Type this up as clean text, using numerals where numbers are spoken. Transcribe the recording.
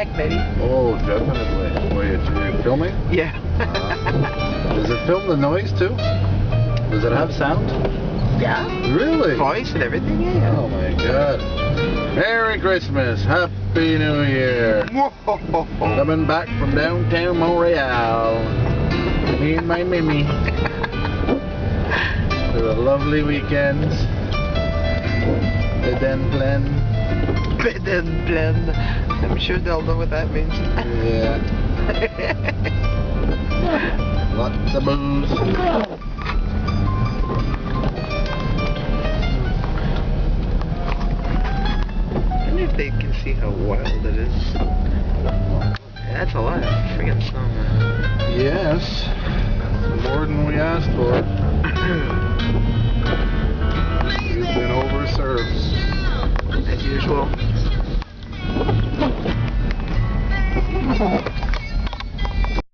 back, baby. Oh, definitely. Were you filming? Yeah. Does it film the noise too? Does it have sound? Yeah. Really? Voice and everything, yeah. Oh my God. Merry Christmas. Happy New Year. Coming back from downtown Montreal. Me and my Mimi. For a lovely weekend. Bed and blend. Bed and blend. I'm sure they'll know what that means. Yeah. Lots of booze. I wonder if they can see how wild it is. That's a lot of friggin' snow, man. Yes. More than we asked for.